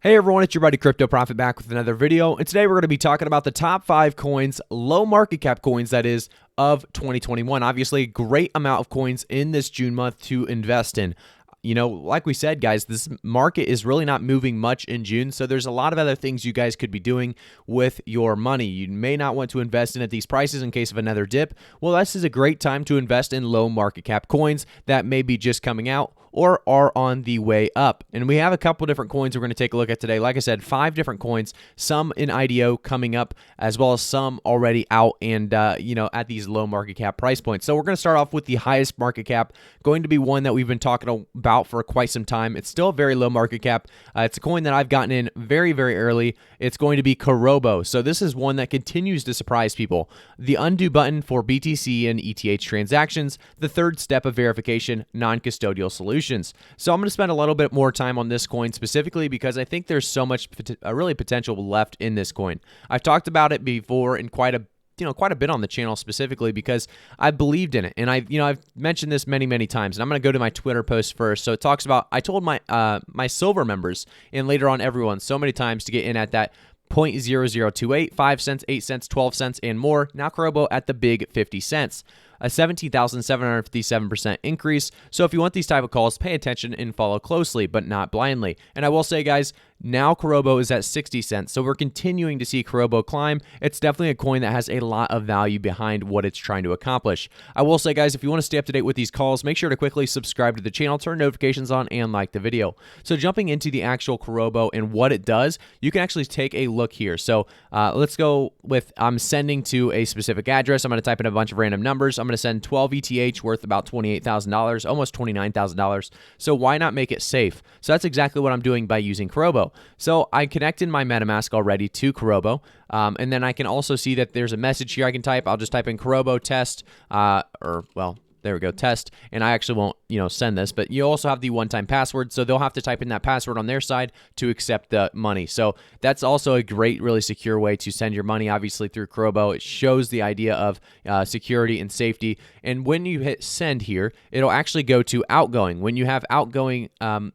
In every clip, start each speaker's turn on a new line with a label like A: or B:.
A: Hey everyone, it's your buddy Crypto Profit back with another video, and today we're going to be talking about the top 5 coins, low market cap coins that is, of 2021. Obviously, a great amount of coins in this June month to invest in. You know, like we said, guys, this market is really not moving much in June, so there's a lot of other things you guys could be doing with your money. You may not want to invest in at these prices in case of another dip. Well, this is a great time to invest in low market cap coins that may be just coming out or are on the way up. And we have a couple different coins we're going to take a look at today. Like I said, 5 different coins, some in IDO coming up, as well as some already out and, at these low market cap price points. So we're going to start off with the highest market cap, going to be one that we've been talking about for quite some time. It's still a very low market cap. It's a coin that I've gotten in very, very early. It's going to be KuRobo. So this is one that continues to surprise people. The undo button for BTC and ETH transactions, the third step of verification, non-custodial solutions. So I'm going to spend a little bit more time on this coin specifically because I think there's so much really potential left in this coin. I've talked about it before in quite a bit on the channel specifically because I believed in it. And I've mentioned this many times, and I'm going to go to my Twitter post first. So it talks about, I told my my silver members and later on everyone so many times to get in at that 0.0028, 5 cents, 8 cents, 12 cents, and more. Now KuRobo at the big 50 cents. A 17,757% increase. So if you want these type of calls, pay attention and follow closely, but not blindly. And I will say, guys, now KuRobo is at 60 cents. So we're continuing to see KuRobo climb. It's definitely a coin that has a lot of value behind what it's trying to accomplish. I will say, guys, if you want to stay up to date with these calls, make sure to quickly subscribe to the channel, turn notifications on, and like the video. So jumping into the actual KuRobo and what it does, you can actually take a look here. So let's go with, I'm sending to a specific address. I'm going to type in a bunch of random numbers. I'm going to send 12 ETH worth about $28,000, almost $29,000. So why not make it safe? So that's exactly what I'm doing by using KuRobo. So I connected my MetaMask already to KuRobo, and then I can also see that there's a message here I can type. I'll just type in KuRobo test, there we go, test, and I actually won't, send this, but you also have the one-time password, so they'll have to type in that password on their side to accept the money. So that's also a great, really secure way to send your money, obviously, through KuRobo. It shows the idea of security and safety, and when you hit send here, it'll actually go to outgoing. When you have outgoing,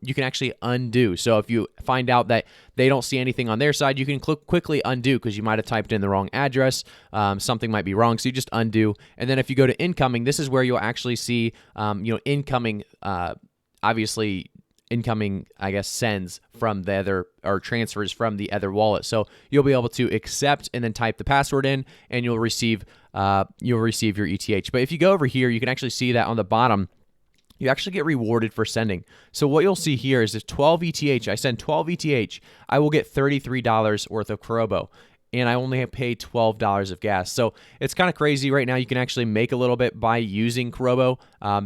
A: you can actually undo. So if you find out that they don't see anything on their side, you can quickly undo because you might have typed in the wrong address. Something might be wrong, so you just undo. And then if you go to incoming, this is where you'll actually see, incoming, obviously incoming, sends from the other, or transfers from the other wallet. So you'll be able to accept and then type the password in, and you'll receive your ETH. But if you go over here, you can actually see that on the bottom, you actually get rewarded for sending. So what you'll see here is if 12 ETH, I send 12 ETH, I will get $33 worth of KuRobo, and I only have paid $12 of gas. So it's kind of crazy right now. You can actually make a little bit by using KuRobo.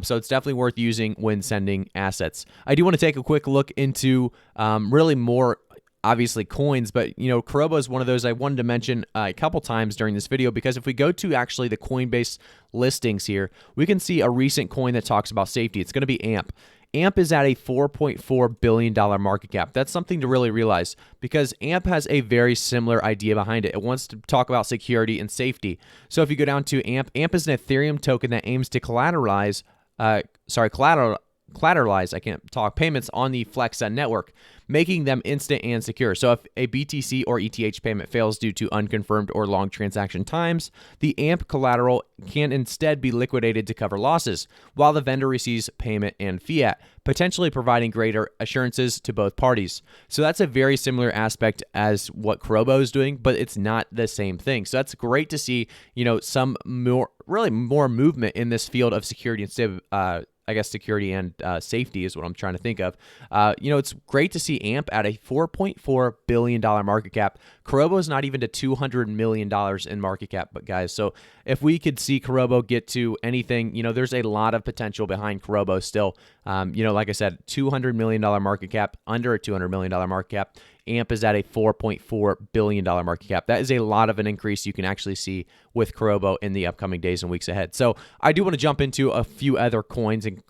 A: So it's definitely worth using when sending assets. I do want to take a quick look into really more, obviously, coins, but KuRobo is one of those I wanted to mention a couple times during this video, because if we go to actually the Coinbase listings here, we can see a recent coin that talks about safety. It's going to be AMP. AMP is at a $4.4 billion market cap. That's something to really realize, because AMP has a very similar idea behind it. It wants to talk about security and safety. So if you go down to AMP, AMP is an Ethereum token that aims to collateralize, I can't talk, payments on the FlexSend network, making them instant and secure. So if a BTC or ETH payment fails due to unconfirmed or long transaction times, the AMP collateral can instead be liquidated to cover losses, while the vendor receives payment and fiat, potentially providing greater assurances to both parties. So that's a very similar aspect as what KuRobo is doing, but it's not the same thing. So that's great to see, some more movement in this field of security instead of security and safety is what I'm trying to think of. It's great to see AMP at a $4.4 billion market cap. KuRobo is not even to $200 million in market cap, but guys, so if we could see KuRobo get to anything, there's a lot of potential behind KuRobo still. Like I said, $200 million market cap, under a $200 million market cap. AMP is at a $4.4 billion market cap. That is a lot of an increase you can actually see with KuRobo in the upcoming days and weeks ahead. So I do want to jump into a few other coins and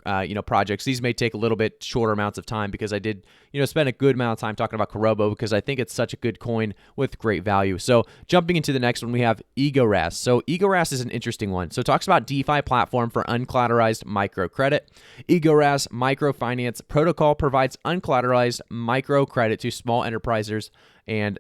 A: projects. These may take a little bit shorter amounts of time because I did spend a good amount of time talking about Kurobo because I think it's such a good coin with great value. So jumping into the next one, we have EgoRas. So EgoRas is an interesting one. So it talks about DeFi platform for uncollateralized microcredit. EgoRas microfinance protocol provides uncollateralized microcredit to small enterprises and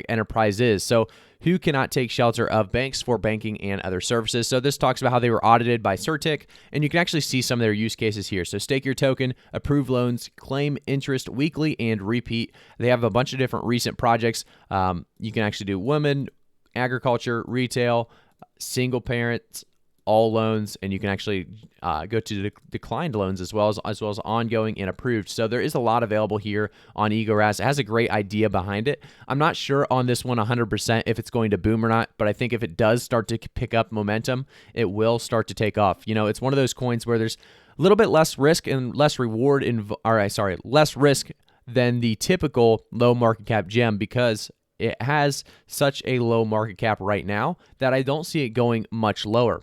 A: enterprises. So who cannot take shelter of banks for banking and other services. So this talks about how they were audited by CertIC, and you can actually see some of their use cases here. So stake your token, approve loans, claim interest weekly, and repeat. They have a bunch of different recent projects. You can actually do women, agriculture, retail, single parents, all loans, and you can actually go to declined loans as well as ongoing and approved. So there is a lot available here on EgoRas. It has a great idea behind it. I'm not sure on this one 100% if it's going to boom or not, but I think if it does start to pick up momentum, it will start to take off. It's one of those coins where there's a little bit less risk and less reward less risk than the typical low market cap gem because it has such a low market cap right now that I don't see it going much lower.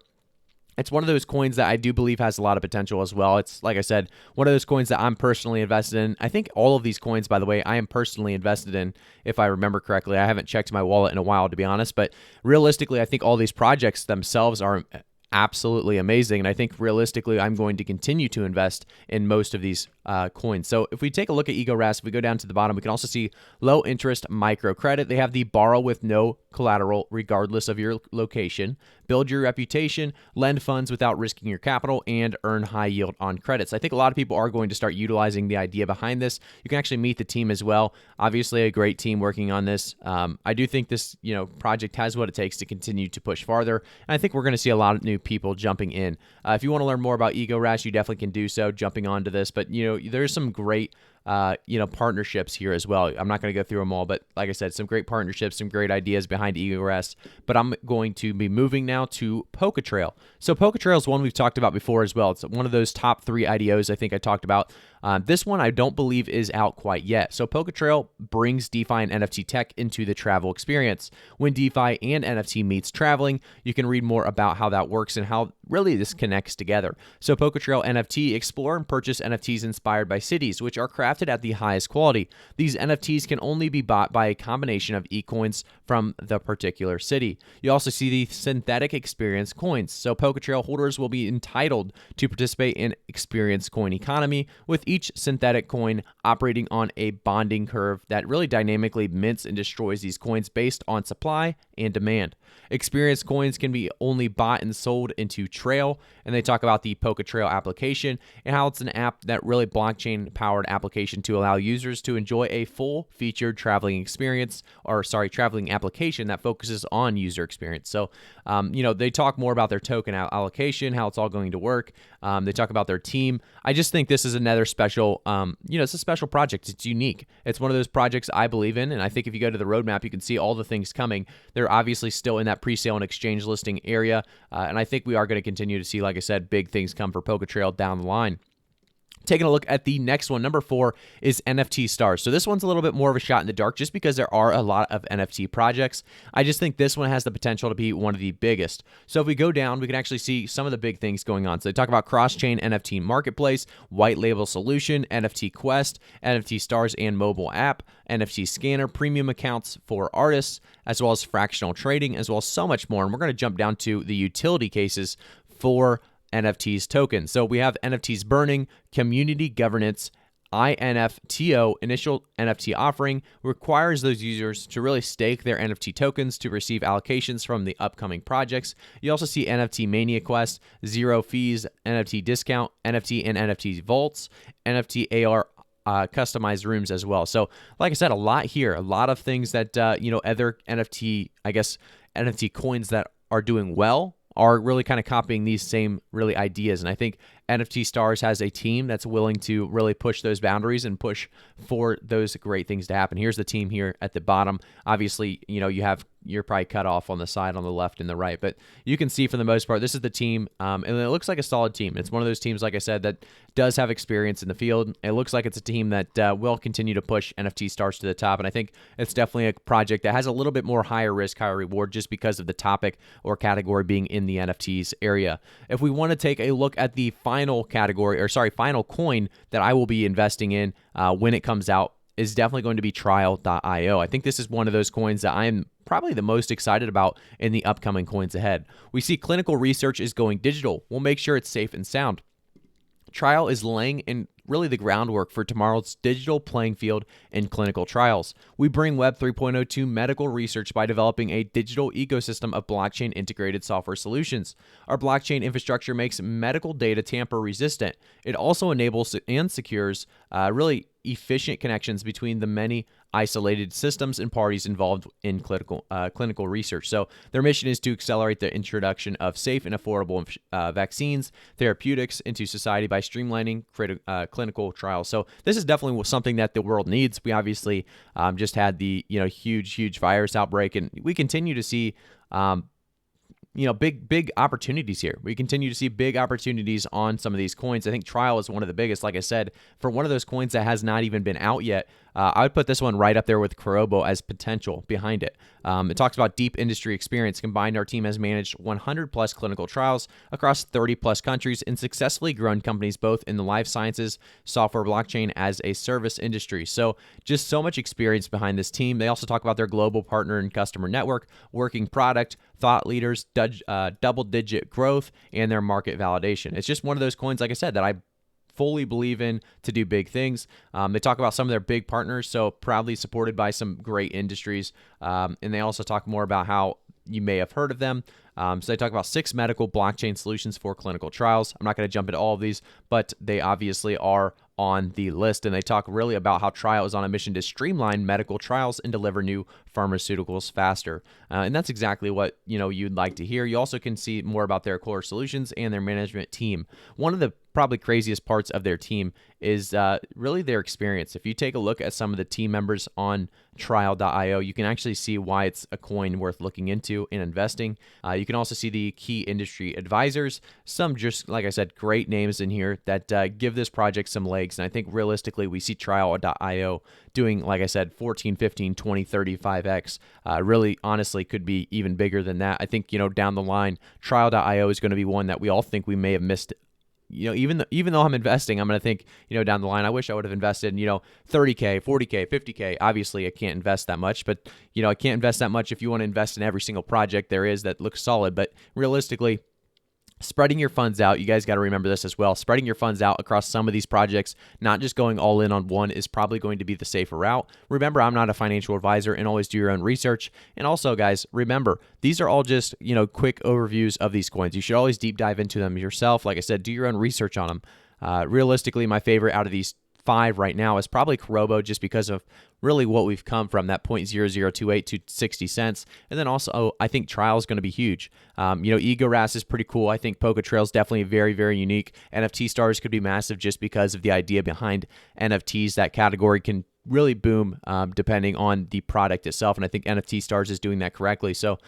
A: It's one of those coins that I do believe has a lot of potential as well. It's, like I said, one of those coins that I'm personally invested in. I think all of these coins, by the way, I am personally invested in, if I remember correctly. I haven't checked my wallet in a while, to be honest. But realistically, I think all these projects themselves are absolutely amazing. And I think realistically, I'm going to continue to invest in most of these coins. So if we take a look at EgoRas, if we go down to the bottom, we can also see low interest microcredit. They have the borrow with no collateral regardless of your location, build your reputation, lend funds without risking your capital, and earn high yield on credits. I think a lot of people are going to start utilizing the idea behind this. You can actually meet the team as well. Obviously, a great team working on this. I do think this project has what it takes to continue to push farther, and I think we're going to see a lot of new people jumping in. If you want to learn more about EgoRas, you definitely can do so jumping onto this, but there's some great partnerships here as well. I'm not going to go through them all, but like I said, some great partnerships, some great ideas behind EgoRas. But I'm going to be moving now to PokeTrail. So PokeTrail is one we've talked about before as well. It's one of those top 3 IDOs I think I talked about. This one I don't believe is out quite yet. So PokeTrail brings DeFi and NFT tech into the travel experience. When DeFi and NFT meets traveling, you can read more about how that works and how really this connects together. So PokeTrail NFT, explore and purchase NFTs inspired by cities, which are crafted at the highest quality. These NFTs can only be bought by a combination of eCoins from the particular city. You also see the synthetic experience coins. So PokeTrail holders will be entitled to participate in experience coin economy, with each synthetic coin operating on a bonding curve that really dynamically mints and destroys these coins based on supply and demand. Experience coins can be only bought and sold into Trail, and they talk about the PokeTrail application and how it's an app that really blockchain-powered application to allow users to enjoy a full-featured traveling application that focuses on user experience. So, they talk more about their token allocation, how it's all going to work. They talk about their team. I just think this is another special, it's a special project. It's unique. It's one of those projects I believe in, and I think if you go to the roadmap, you can see all the things coming. They're obviously still in that pre-sale and exchange listing area, and I think we are going to continue to see, like I said, big things come for PokeTrail down the line. Taking a look at the next one, number 4 is NFT Stars. So this one's a little bit more of a shot in the dark just because there are a lot of NFT projects. I just think this one has the potential to be one of the biggest. So if we go down, we can actually see some of the big things going on. So they talk about cross-chain NFT marketplace, white label solution, NFT Quest, NFT Stars and mobile app, NFT scanner, premium accounts for artists, as well as fractional trading, as well as so much more. And we're going to jump down to the utility cases for NFTs tokens. So we have NFTs burning, community governance, INFTO, initial NFT offering, requires those users to really stake their NFT tokens to receive allocations from the upcoming projects. You also see NFT Mania Quest, zero fees, NFT discount, NFT and NFT vaults, NFT AR customized rooms as well. So like I said, a lot here, a lot of things that, other NFT coins that are doing well are really kind of copying these same really ideas. And I think NFT Stars has a team that's willing to really push those boundaries and push for those great things to happen. Here's the team here at the bottom. Obviously, you're probably cut off on the side on the left and the right, but you can see for the most part, this is the team, and it looks like a solid team. It's one of those teams, like I said, that does have experience in the field. It looks like it's a team that will continue to push NFT Stars to the top, and I think it's definitely a project that has a little bit more higher risk, higher reward, just because of the topic or category being in the NFTs area. If we want to take a look at the final coin that I will be investing in when it comes out is definitely going to be Trial.io. I think this is one of those coins that I am probably the most excited about in the upcoming coins ahead. We see clinical research is going digital. We'll make sure it's safe and sound. Trial is laying in really the groundwork for tomorrow's digital playing field in clinical trials. We bring Web 3.0 to medical research by developing a digital ecosystem of blockchain integrated software solutions. Our blockchain infrastructure makes medical data tamper resistant. It also enables and secures really efficient connections between the many isolated systems and parties involved in clinical research. So their mission is to accelerate the introduction of safe and affordable vaccines, therapeutics into society by streamlining clinical trials. So this is definitely something that the world needs. We obviously just had the huge virus outbreak, and we continue to see big opportunities here. We continue to see big opportunities on some of these coins. I think Trial is one of the biggest. Like I said, for one of those coins that has not even been out yet, I would put this one right up there with Kurobo as potential behind it. It talks about deep industry experience. Combined, our team has managed 100 plus clinical trials across 30 plus countries and successfully grown companies both in the life sciences, software, blockchain as a service industry. So just so much experience behind this team. They also talk about their global partner and customer network, working product, thought leaders, double-digit growth, and their market validation. It's just one of those coins, like I said, that I fully believe in to do big things. They talk about some of their big partners, so proudly supported by some great industries. And they also talk more about how you may have heard of them. So they talk about 6 medical blockchain solutions for clinical trials. I'm not going to jump into all of these, but they obviously are on the list. And they talk really about how Trial is on a mission to streamline medical trials and deliver new pharmaceuticals faster. And that's exactly what you'd like to hear. You also can see more about their core solutions and their management team. One of the probably craziest parts of their team is really their experience. If you take a look at some of the team members on Trial.io, you can actually see why it's a coin worth looking into and investing. You can also see the key industry advisors, some just, like I said, great names in here that give this project some legs. And I think realistically, we see Trial.io doing, like I said, 14, 15, 20, 35x. Really, honestly, could be even bigger than that. I think, down the line, Trial.io is going to be one that we all think we may have missed. Even though I'm investing, I'm going to think, down the line, I wish I would have invested in, 30K, 40K, 50K. Obviously, I can't invest that much, but, I can't invest that much if you want to invest in every single project there is that looks solid. But realistically, spreading your funds out, you guys got to remember this as well. Spreading your funds out across some of these projects, not just going all in on one, is probably going to be the safer route. Remember, I'm not a financial advisor, and always do your own research. And also, guys, remember, these are all just, quick overviews of these coins. You should always deep dive into them yourself. Like I said, do your own research on them. Realistically, my favorite out of these 5 right now is probably Kurobo, just because of really what we've come from, that 0.0028 to 60 cents. And then also, I think Trial is going to be huge. EgoRas is pretty cool. I think Polka Trail is definitely very, very unique. NFT stars could be massive just because of the idea behind NFTs. That category can really boom depending on the product itself. And I think NFT Stars is doing that correctly. So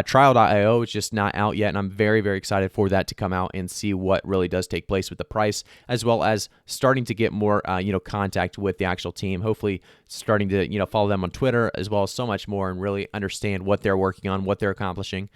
A: Trial.io is just not out yet. And I'm very, very excited for that to come out and see what really does take place with the price, as well as starting to get more, contact with the actual team. Hopefully starting to, follow them on Twitter, as well as so much more, and really understand what they're working on, what they're accomplishing.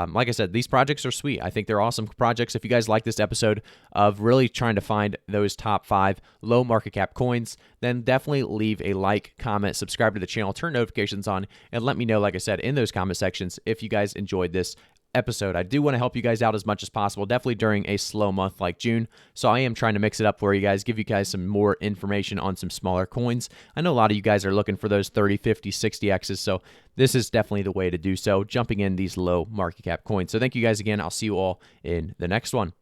A: Like I said, these projects are sweet. I think they're awesome projects. If you guys like this episode of really trying to find those top 5 low market cap coins, then definitely leave a like, comment, subscribe to the channel, turn notifications on, and let me know, like I said, in those comment sections if you guys enjoyed this episode. I do want to help you guys out as much as possible, definitely during a slow month like June. So I am trying to mix it up for you guys, give you guys some more information on some smaller coins. I know a lot of you guys are looking for those 30, 50, 60Xs. So this is definitely the way to do so, jumping in these low market cap coins. So thank you guys again. I'll see you all in the next one.